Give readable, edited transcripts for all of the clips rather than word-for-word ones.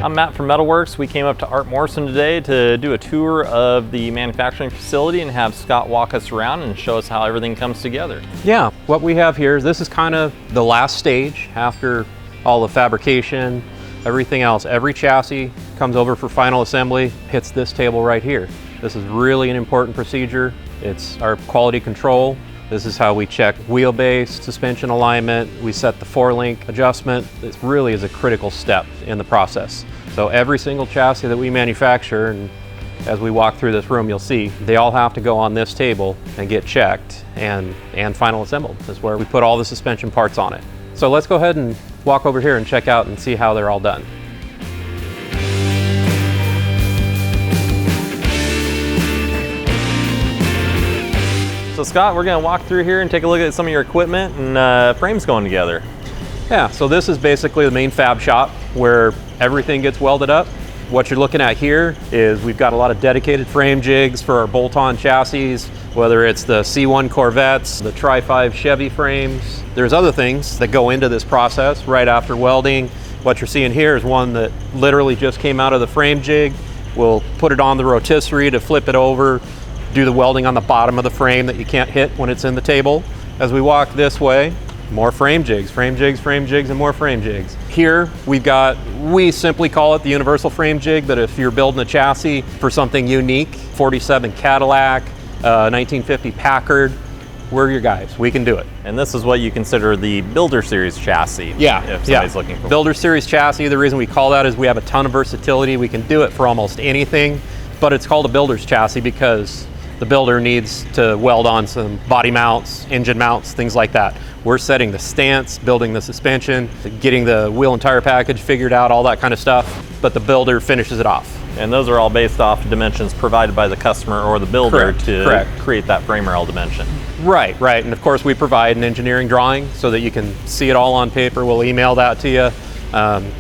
I'm Matt from MetalWorks. We came up to Art Morrison today to do a tour of the manufacturing facility and have Scott walk us around and show us how everything comes together. Yeah, what we have here, this is kind of the last stage after all the fabrication, everything else. Every chassis comes over for final assembly, hits this table right here. This is really an important procedure. It's our quality control. This is how we check wheelbase, suspension alignment. We set the 4-link adjustment. It really is a critical step in the process. So every single chassis that we manufacture, and as we walk through this room, you'll see they all have to go on this table and get checked and final assembled. This is where we put all the suspension parts on it. So let's go ahead and walk over here and check out and see how they're all done. So Scott, we're gonna walk through here and take a look at some of your equipment and frames going together. Yeah, so this is basically the main fab shop where everything gets welded up. What you're looking at here is we've got a lot of dedicated frame jigs for our bolt-on chassis, whether it's the C1 Corvettes, the Tri-5 Chevy frames. There's other things that go into this process right after welding. What you're seeing here is one that literally just came out of the frame jig. We'll put it on the rotisserie to flip it over, do the welding on the bottom of the frame that you can't hit when it's in the table. As we walk this way, more frame jigs, and more frame jigs. Here we simply call it the universal frame jig, but if you're building a chassis for something unique, 47 Cadillac, 1950 Packard, we're your guys, we can do it. And this is what you consider the Builder Series chassis. Yeah, if somebody's looking for Builder Series chassis. The reason we call that is we have a ton of versatility. We can do it for almost anything, but it's called a builder's chassis because the builder needs to weld on some body mounts, engine mounts, things like that. We're setting the stance, building the suspension, getting the wheel and tire package figured out, all that kind of stuff, but the builder finishes it off. And those are all based off dimensions provided by the customer or the builder to create that frame rail dimension. Right, and of course we provide an engineering drawing so that you can see it all on paper. We'll email that to you,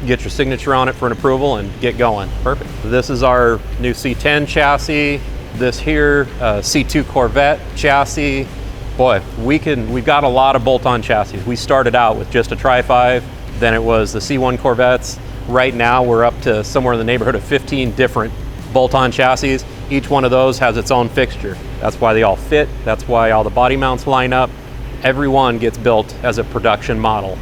get your signature on it for an approval and get going. Perfect. This is our new C10 chassis. This here, C2 Corvette chassis. Boy, we've got a lot of bolt-on chassis. We started out with just a Tri-5, then it was the C1 Corvettes. Right now we're up to somewhere in the neighborhood of 15 different bolt-on chassis. Each one of those has its own fixture. That's why they all fit. That's why all the body mounts line up. Every one gets built as a production model.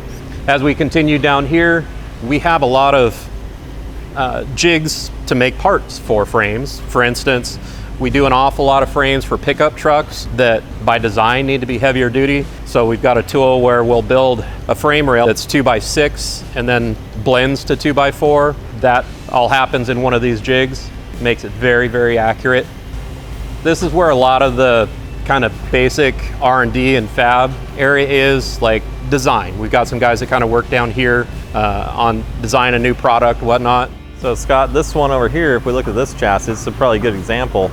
As we continue down here, we have a lot of jigs to make parts for frames. For instance, we do an awful lot of frames for pickup trucks that by design need to be heavier duty. So we've got a tool where we'll build a frame rail that's 2x6 and then blends to 2x4. That all happens in one of these jigs. Makes it very, very accurate. This is where a lot of the kind of basic R&D and fab area is, like design. We've got some guys that kind of work down here on design a new product, whatnot. So Scott, this one over here, if we look at this chassis, it's probably a good example.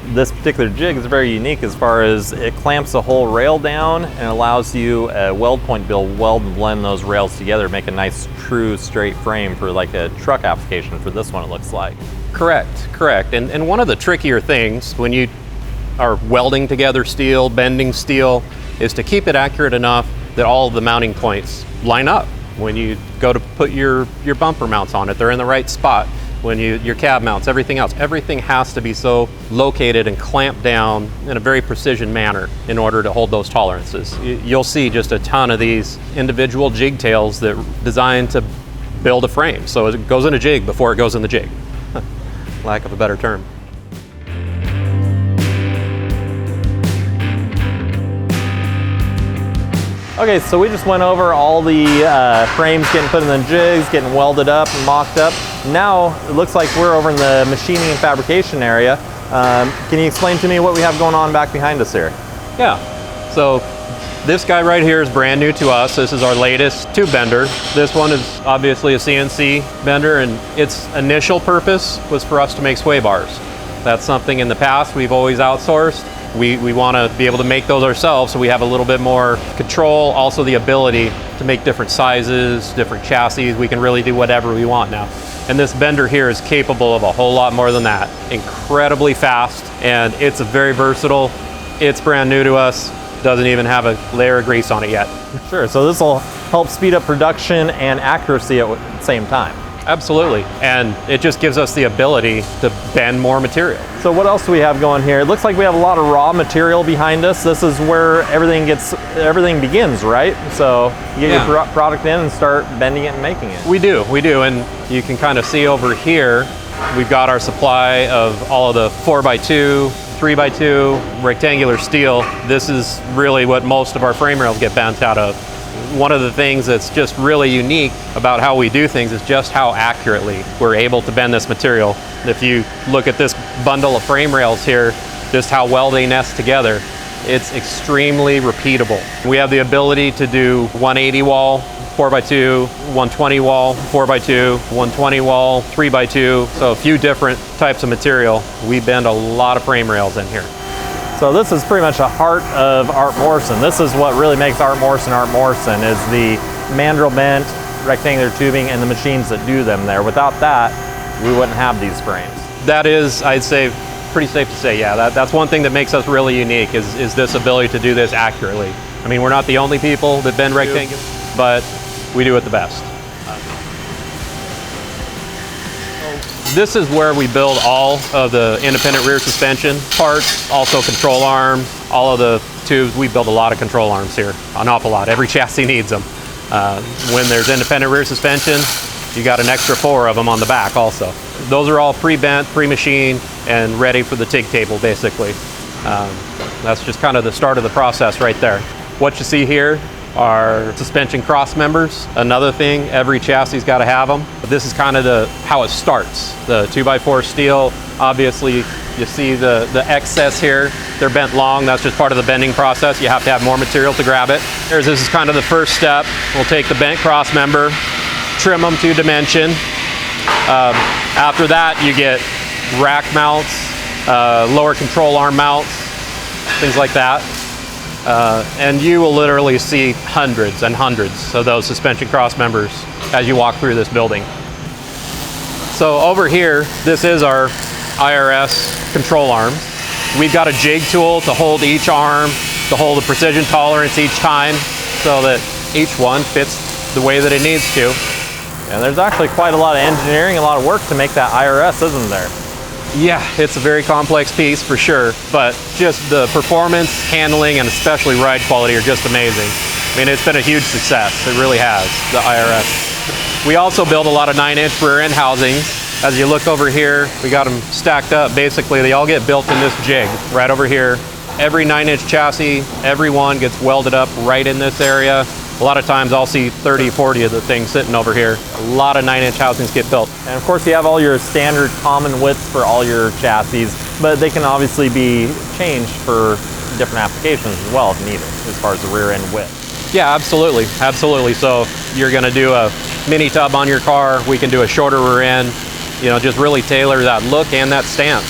This particular jig is very unique as far as it clamps the whole rail down and allows you a weld point to be able to weld and blend those rails together, make a nice true straight frame for like a truck application. For this one it looks like. Correct. And one of the trickier things when you are welding together steel, bending steel, is to keep it accurate enough that all of the mounting points line up. When you go to put your bumper mounts on it, they're in the right spot. When your cab mounts, everything else, everything has to be so located and clamped down in a very precision manner in order to hold those tolerances. You'll see just a ton of these individual jig tails that are designed to build a frame. So it goes in a jig before it goes in the jig. Lack of a better term. Okay, so we just went over all the frames getting put in the jigs, getting welded up and mocked up. Now it looks like we're over in the machining and fabrication area. Can you explain to me what we have going on back behind us here? Yeah, so this guy right here is brand new to us. This is our latest tube bender. This one is obviously a CNC bender, and its initial purpose was for us to make sway bars. That's something in the past we've always outsourced. We want to be able to make those ourselves, so we have a little bit more control, also the ability to make different sizes, different chassis. We can really do whatever we want now. And this bender here is capable of a whole lot more than that. Incredibly fast, and it's very versatile. It's brand new to us. Doesn't even have a layer of grease on it yet. Sure, so this will help speed up production and accuracy at the same time. Absolutely, and it just gives us the ability to bend more material. So what else do we have going here? It looks like we have a lot of raw material behind us. This is where everything begins, right? So you get your product in and start bending it and making it. We do, and you can kind of see over here, we've got our supply of all of the 4x2, 3x2 rectangular steel. This is really what most of our frame rails get bent out of. One of the things that's just really unique about how we do things is just how accurately we're able to bend this material. If you look at this bundle of frame rails here, just how well they nest together, it's extremely repeatable. We have the ability to do 180 wall, 4x2, 120 wall, 4x2, 120 wall, 3x2, so a few different types of material. We bend a lot of frame rails in here. So this is pretty much the heart of Art Morrison. This is what really makes Art Morrison is the mandrel bent, rectangular tubing, and the machines that do them there. Without that, we wouldn't have these frames. That is, I'd say, pretty safe to say, yeah. That's one thing that makes us really unique is this ability to do this accurately. I mean, we're not the only people that bend rectangles, but we do it the best. This is where we build all of the independent rear suspension parts, also control arms, all of the tubes. We build a lot of control arms here, an awful lot. Every chassis needs them. When there's independent rear suspension, you got an extra 4 of them on the back also. Those are all pre-bent, pre-machined, and ready for the TIG table, basically. That's just kind of the start of the process right there. What you see here are suspension cross members. Another thing, every chassis's got to have them. But this is kind of how it starts. The 2x4 steel, obviously you see the excess here. They're bent long, that's just part of the bending process. You have to have more material to grab it. This is kind of the first step. We'll take the bent cross member, trim them to dimension. After that you get rack mounts, lower control arm mounts, things like that. And you will literally see hundreds and hundreds of those suspension cross members as you walk through this building. So over here, this is our IRS control arms. We've got a jig tool to hold each arm, to hold the precision tolerance each time so that each one fits the way that it needs to. And there's actually quite a lot of engineering, a lot of work to make that IRS, isn't there? Yeah, it's a very complex piece for sure, but just the performance, handling, and especially ride quality are just amazing. I mean, it's been a huge success. It really has, the IRS. We also build a lot of 9-inch rear end housings. As you look over here, we got them stacked up. Basically, they all get built in this jig right over here. Every 9-inch chassis, every one gets welded up right in this area. A lot of times I'll see 30, 40 of the things sitting over here. A lot of 9-inch housings get built. And of course you have all your standard common widths for all your chassis, but they can obviously be changed for different applications as well if needed, as far as the rear end width. Yeah, absolutely, absolutely. So if you're gonna do a mini tub on your car, we can do a shorter rear end, you know, just really tailor that look and that stance.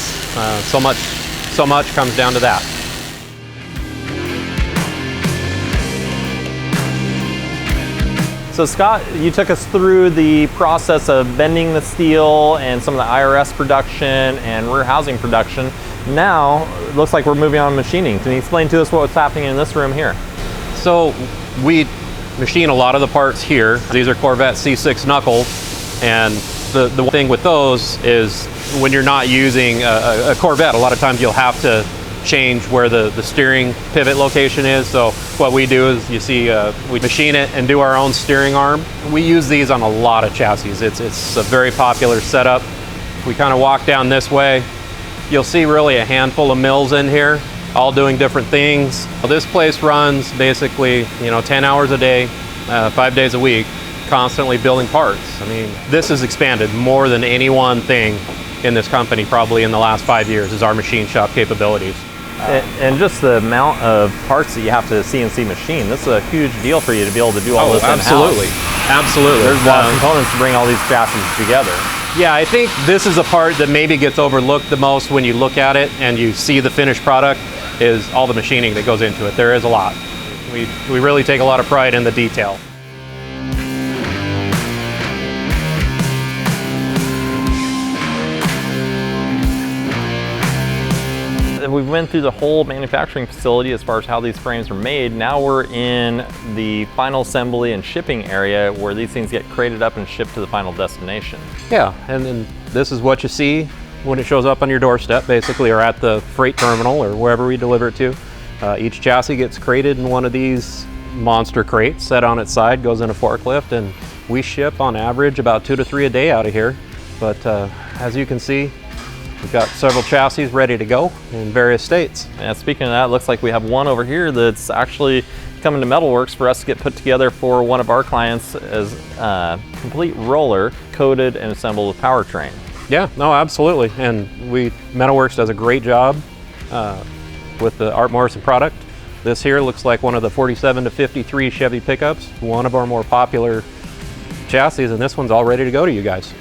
So much comes down to that. So Scott, you took us through the process of bending the steel and some of the IRS production and rear housing production. Now, it looks like we're moving on to machining. Can you explain to us what's happening in this room here? So we machine a lot of the parts here. These are Corvette C6 knuckles, and the thing with those is when you're not using a Corvette, a lot of times you'll have to change where the steering pivot location is. So what we do is, you see, we machine it and do our own steering arm. We use these on a lot of chassis. It's a very popular setup. We kind of walk down this way. You'll see really a handful of mills in here, all doing different things. This place runs basically, 10 hours a day, 5 days a week, constantly building parts. I mean, this has expanded more than any one thing in this company probably in the last 5 years is our machine shop capabilities. And just the amount of parts that you have to CNC machine, this is a huge deal for you to be able to do all this in-house. Absolutely, absolutely. There's a lot of components to bring all these chassis together. Yeah, I think this is a part that maybe gets overlooked the most when you look at it and you see the finished product, is all the machining that goes into it. There is a lot. We really take a lot of pride in the detail. that we've been through the whole manufacturing facility as far as how these frames are made. Now we're in the final assembly and shipping area where these things get crated up and shipped to the final destination. Yeah, and then this is what you see when it shows up on your doorstep, basically, or at the freight terminal or wherever we deliver it to. Each chassis gets crated in one of these monster crates, set on its side, goes in a forklift, and we ship on average about 2 to 3 a day out of here. But as you can see, we've got several chassis ready to go in various states. And speaking of that, it looks like we have one over here that's actually coming to MetalWorks for us to get put together for one of our clients as a complete roller, coated and assembled with powertrain. Yeah, no, absolutely. And MetalWorks does a great job with the Art Morrison product. This here looks like one of the 47 to 53 Chevy pickups, one of our more popular chassis, and this one's all ready to go to you guys.